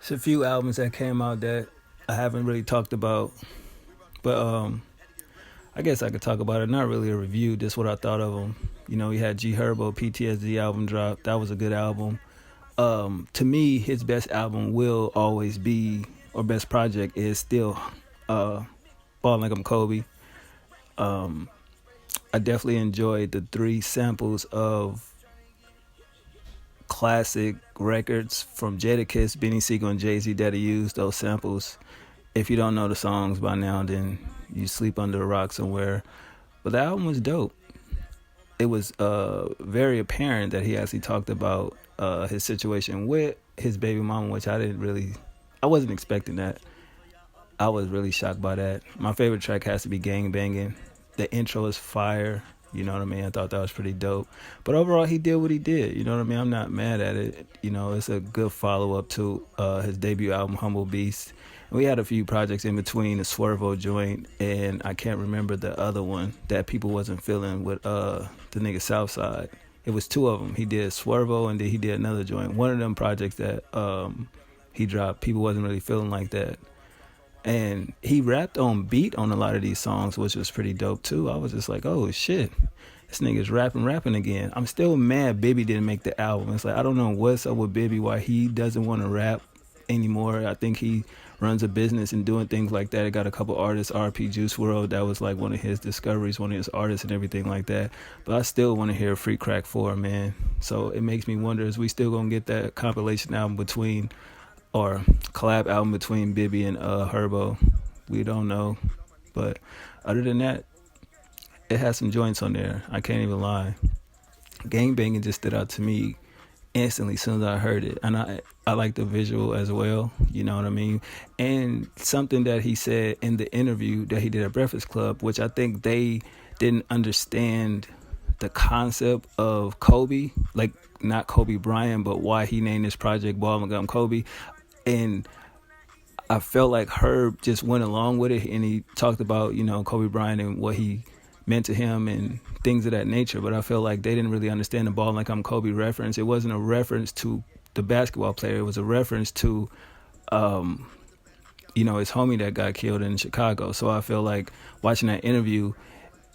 It's a few albums that came out that I haven't really talked about, but I guess I could talk about it. Not really a review, just what I thought of them. We had G Herbo PTSD album drop. That was a good album. To me, his best album will always be, or best project is still, Ball Like I'm Kobe. Um, I definitely enjoyed the three samples of classic records from Jadakiss, Benny Siegel, and Jay-Z that he used those samples. If you don't know the songs by now, then you sleep under a rock somewhere. But the album was dope. It was very apparent that he actually talked about his situation with his baby mama, which I wasn't expecting that. I was really shocked by that. My favorite track has to be Gang Banging. The intro is fire. You know what I mean? I thought that was pretty dope. But overall, he did what he did. You know what I mean? I'm not mad at it. It's a good follow up to his debut album, Humble Beast. And we had a few projects in between, the Swervo joint, and I can't remember the other one that people wasn't feeling with the nigga Southside. It was two of them. He did Swervo and then he did another joint. One of them projects that he dropped, people wasn't really feeling like that. And he rapped on beat on a lot of these songs, which was pretty dope too. I was just like, oh shit, this nigga's rapping again. I'm still mad Bibby didn't make the album. It's like, I don't know what's up with Bibby, why he doesn't want to rap anymore. I think he runs a business and doing things like that. It got a couple artists, RP Juice World, that was like one of his discoveries, one of his artists and everything like that. But I still want to hear Free Crack 4, man. So it makes me wonder, is we still gonna get that compilation album between, or collab album between Bibby and Herbo? We don't know. But other than that, it has some joints on there. I can't even lie. Gang Banging just stood out to me instantly as soon as I heard it. And I like the visual as well. You know what I mean? And something that he said in the interview that he did at Breakfast Club, which I think they didn't understand the concept of Kobe, like not Kobe Bryant, but why he named this project Ball and Gum Kobe. And I felt like Herb just went along with it, and he talked about, Kobe Bryant and what he meant to him and things of that nature. But I felt like they didn't really understand the Ball Like I'm Kobe reference. It wasn't a reference to the basketball player. It was a reference to, his homie that got killed in Chicago. So I feel like watching that interview,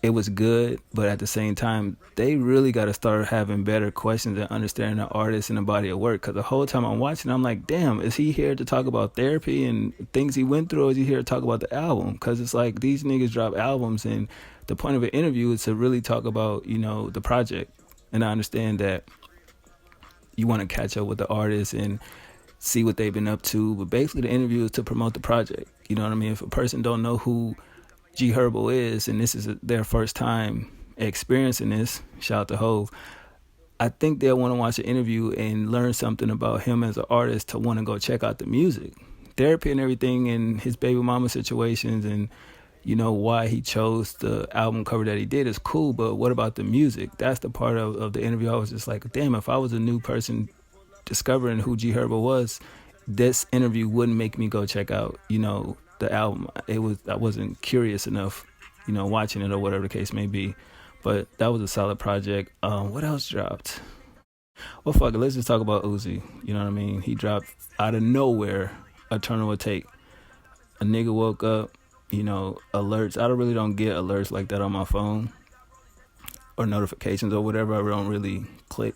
it was good, but at the same time, they really got to start having better questions and understanding the artist and the body of work. Because the whole time I'm watching, I'm like, damn, is he here to talk about therapy and things he went through, or is he here to talk about the album? Because it's like these niggas drop albums, and the point of an interview is to really talk about, the project. And I understand that you want to catch up with the artist and see what they've been up to, but basically the interview is to promote the project. You know what I mean? If a person don't know who G Herbo is, and this is their first time experiencing this, shout out to Hove, I think they'll want to watch an interview and learn something about him as an artist to want to go check out the music. Therapy and everything, and his baby mama situations, and why he chose the album cover that he did is cool, but what about the music? That's the part of the interview I was just like, damn, if I was a new person discovering who G Herbo was, this interview wouldn't make me go check out, the album. I wasn't curious enough, watching it or whatever the case may be. But that was a solid project. What else dropped? Well, fuck it. Let's just talk about Uzi. You know what I mean? He dropped out of nowhere a Turn Will Take. A nigga woke up, alerts. I really don't get alerts like that on my phone or notifications or whatever. I don't really click,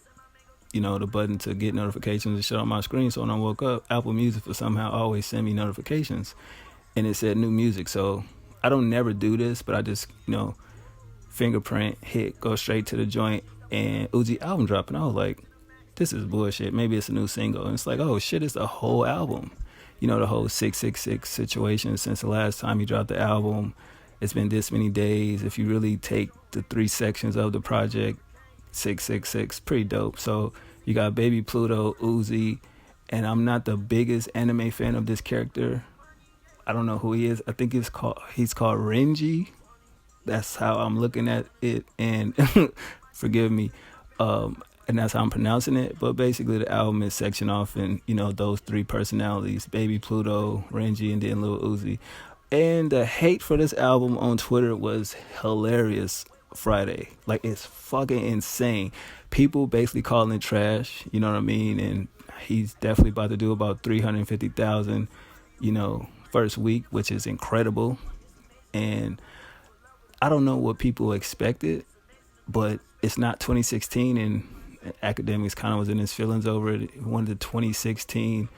the button to get notifications and shit on my screen. So when I woke up, Apple Music for somehow always send me notifications. And it said new music. So I don't never do this, but I just, fingerprint, hit, go straight to the joint, and Uzi album drop. And I was like, this is bullshit. Maybe it's a new single. And it's like, oh shit, it's a whole album. The whole 666 situation since the last time he dropped the album. It's been this many days. If you really take the three sections of the project, 666, pretty dope. So you got Baby Pluto, Uzi, and I'm not the biggest anime fan of this character. I don't know who he is. I think he's called Renji. That's how I'm looking at it, and forgive me. And that's how I'm pronouncing it. But basically, the album is sectioned off in, those three personalities: Baby Pluto, Renji, and then Lil Uzi. And the hate for this album on Twitter was hilarious Friday. Like, it's fucking insane. People basically calling it trash, you know what I mean? And He's definitely about to do about 350,000, first week, which is incredible. And I don't know what people expected, but it's not 2016, and academics kind of was in his feelings over it. He wanted the 2016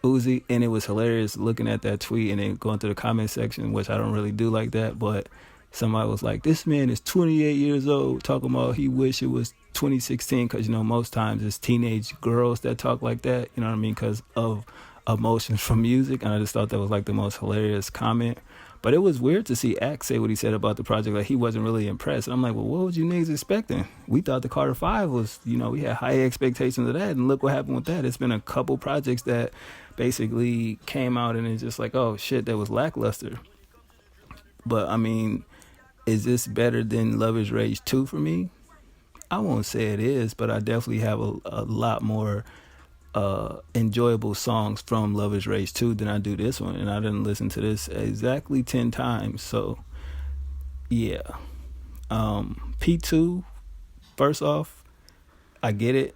Uzi, and it was hilarious looking at that tweet and then going through the comment section, which I don't really do like that, but somebody was like, this man is 28 years old talking about he wish it was 2016, because most times it's teenage girls that talk like that, you know what I mean, because of emotions from music. And I just thought that was like the most hilarious comment. But it was weird to see Axe say what he said about the project, like he wasn't really impressed. And I'm like, well, what was you niggas expecting? We thought the Carter 5 was, we had high expectations of that, and look what happened with that. It's been a couple projects that basically came out and it's just like, oh shit, that was lackluster. But I mean, is this better than Love is Rage 2 for me? I won't say it is, but I definitely have a lot more enjoyable songs from Love is Rage 2 than I do this one. And I didn't listen to this exactly 10 times. So, yeah. P2, first off, I get it.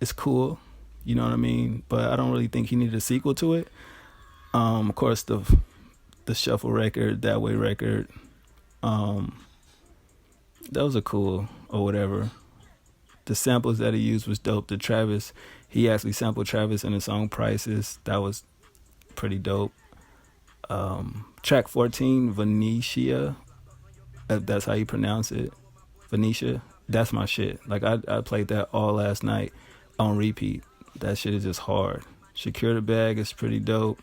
It's cool. You know what I mean? But I don't really think he needed a sequel to it. Of course, the Shuffle record, That Way record, those are cool or whatever. The samples that he used was dope. The Travis, he actually sampled Travis in the song Prices. That was pretty dope. Track 14, Venetia, if that's how you pronounce it. Venetia, that's my shit. Like I played that all last night on repeat. That shit is just hard. Secure the Bag is pretty dope.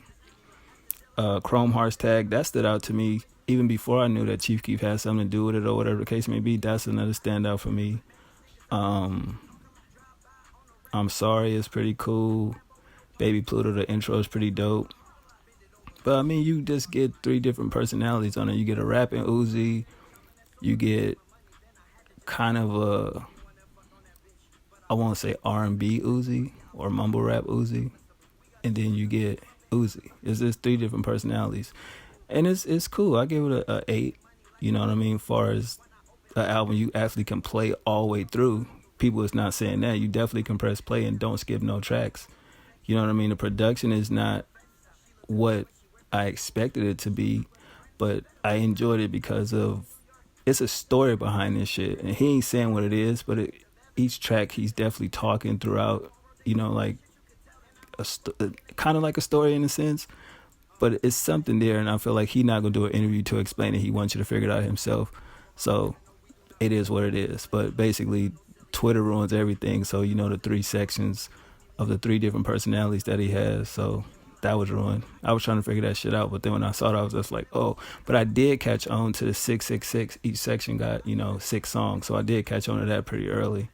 Chrome Hearts Tag, that stood out to me even before I knew that Chief Keef had something to do with it or whatever the case may be. That's another standout for me. I'm Sorry is pretty cool. Baby Pluto, the intro is pretty dope. But I mean, you just get 3 different personalities on it. You get a rapping Uzi, you get kind of a, I won't say R&B Uzi or mumble rap Uzi, and then you get Uzi. It's just 3 different personalities, and it's cool. I give it a 8. You know what I mean? As far as an album you actually can play all the way through. People is not saying that. You definitely can press play and don't skip no tracks. You know what I mean? The production is not what I expected it to be, but I enjoyed it because of it's a story behind this shit, and he ain't saying what it is, but each track he's definitely talking throughout. Like kind of like a story in a sense, but it's something there, and I feel like he's not gonna do an interview to explain it. He wants you to figure it out himself. So it is what it is. But basically, Twitter ruins everything. So the 3 sections of the 3 different personalities that he has. So that was ruined. I was trying to figure that shit out, but then when I saw it, I was just like, oh. But I did catch on to the 666. Each section got 6 songs, so I did catch on to that pretty early.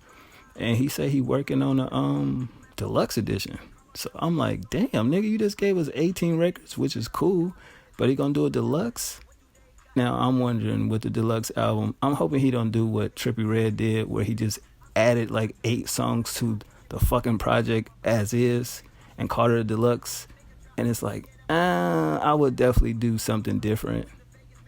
And he said he working on a deluxe edition. So I'm like, damn, nigga, you just gave us 18 records, which is cool, but he gonna do a deluxe? Now I'm wondering with the deluxe album, I'm hoping he don't do what Trippie Redd did, where he just added like 8 songs to the fucking project as is and called it a deluxe. And it's like, I would definitely do something different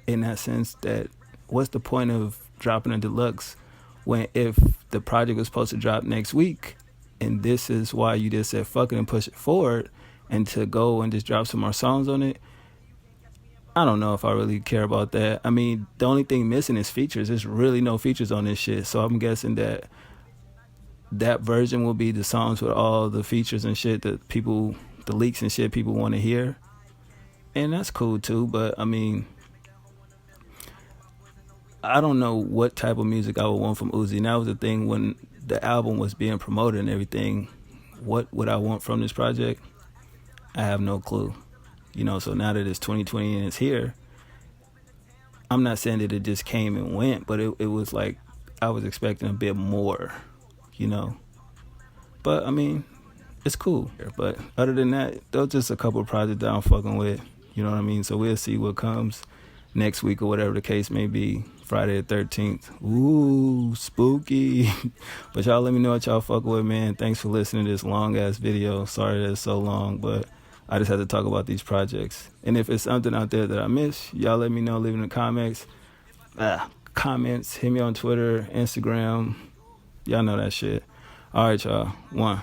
in that sense. That what's the point of dropping a deluxe when if the project was supposed to drop next week, and this is why you just said fuck it and push it forward, and to go and just drop some more songs on it? I don't know if I really care about that. I mean, the only thing missing is features. There's really no features on this shit, so I'm guessing that version will be the songs with all the features and shit that people, the leaks and shit people want to hear, and that's cool too. But I mean, I don't know what type of music I would want from Uzi. And that was the thing when the album was being promoted and everything. What would I want from this project? I have no clue. So now that it's 2020 and it's here, I'm not saying that it just came and went, but it was like I was expecting a bit more, But I mean, it's cool. But other than that, those just a couple of projects that I'm fucking with. You know what I mean? So we'll see what comes next week or whatever the case may be. Friday the 13th. Ooh, spooky. But y'all let me know what y'all fucking with, man. Thanks for listening to this long ass video. Sorry that it's so long, but I just had to talk about these projects. And if it's something out there that I miss, y'all let me know. Leave in the comments. Hit me on Twitter, Instagram. Y'all know that shit. All right, y'all. 1.